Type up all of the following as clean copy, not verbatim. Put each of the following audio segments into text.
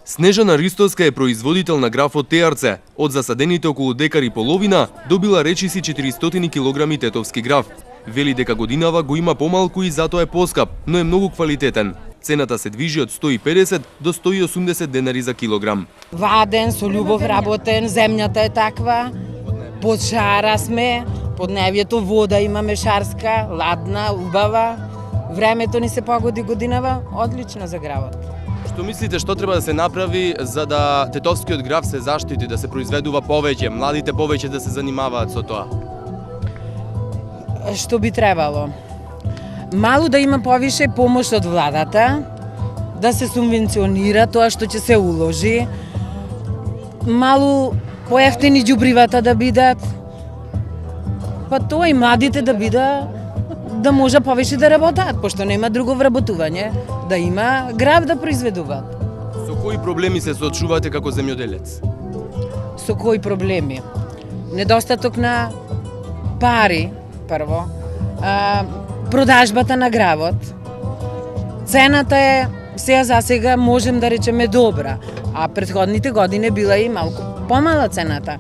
Снежана Ристовска е производител на граф од теарце. Од засадените околу декар и половина добила речиси 400 килограми тетовски граф. Вели дека годинава го има помалку и затоа е поскап, но е многу квалитетен. Цената се движи од 150 до 180 денари за килограм. Ваден, со љубов работен, земјата е таква, под шара сме, под невјето вода имаме шарска, ладна, убава. Времето ни се погоди годинава, одлично за гравот. Што мислите, што треба да се направи за да тетовскиот граф се заштити, да се произведува повеќе, младите повеќе да се занимаваат со тоа? Што би требало? Малу да има повише помош од владата, да се субвенционира тоа што ќе се уложи, малу поевтини џубривата да бидат, па тоа и младите да бидат, да може повеќе да работат, пошто нема друго вработување, да има граф да произведуваат. Со кои проблеми се соочувате како земјоделец? Со кои проблеми? Недостаток на пари, прво, продажбата на гравот, цената е сега за сега можем да речеме добра, а претходните години била и малку помала цената.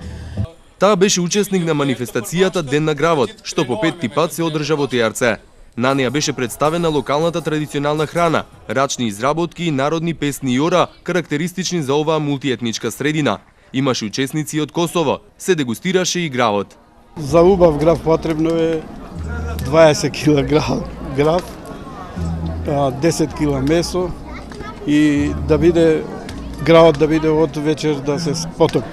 Таа беше учесник на манифестацијата Ден на гравот, што по петти пат се одржа во Теарце. На неја беше представена локалната традиционална храна, рачни изработки и народни песни и ора, карактеристични за оваа мултиетничка средина. Имаше учесници од Косово, се дегустираше и гравот. За убав граф потребно е 20 кг граф, 10 кг месо и да биде гравот да биде од вечер да се потопи.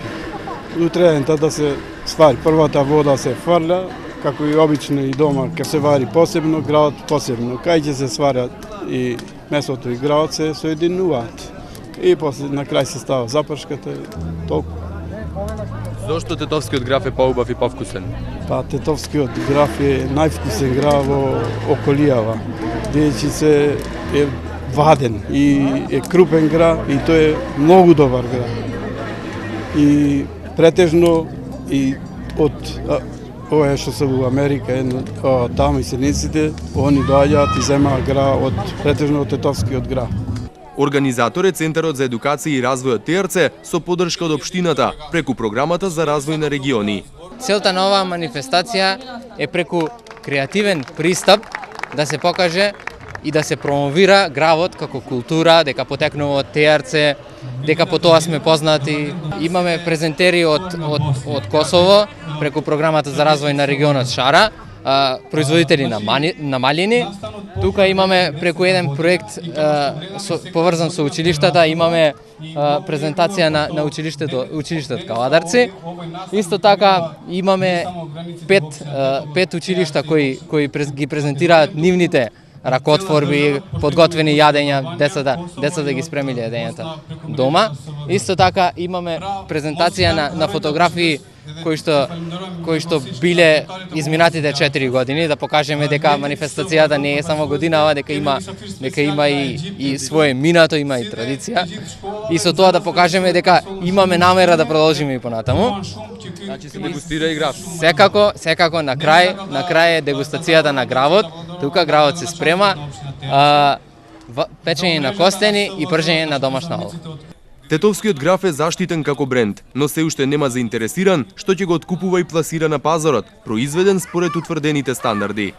Утреента да се свари. Првата вода се фрля, како и обично и дома, ке се вари посебно, гравот посебно. Кај ќе се сварат и месото и гравот се соединуваат. И после на крај се става запршката и толку. Зошто тетовскиот граф е поубав и повкусен? Па тетовскиот граф е највкусен граф во околијава, бидејќи се е ваден и е крупен граф и тој е многу добар граф. И претежно и од ова што се во Америка, таму и селениците, они доаѓаат и земаат граф од претежно од тетовскиот граф. Организатор е Центарот за едукација и развој од Теарце со поддршка од општината преку програмата за развој на региони. Целта на оваа манифестација е преку креативен пристап да се покаже и да се промовира гравот како култура, дека потекнува од Теарце, дека по тоа сме познати. Имаме презентери од Косово преку програмата за развој на регионот Шара, производители на малини. Тука имаме преку еден проект поврзан со училиштата, имаме презентација на училиштето Каладарци. Исто така имаме пет училишта кои ги презентираат нивните ракотворби, подготвени јадења, децата ги спремиле јадењата дома. Исто така имаме презентација на фотографии кои што биле изминатите 4 години, да покажеме дека манифестацијата не е само годинава, дека има и свое минато, има и традиција. И со тоа да покажеме дека имаме намера да продолжиме и понатаму. Значи се дегустира и граф. Секако на крај е дегустацијата на гравот. Тука гравот се спрема, печење на костени и пржење на домашна олова. Тетовскиот граф е заштитен како бренд, но се уште нема заинтересиран што ќе го откупува и пласира на пазарот, произведен според утврдените стандарди.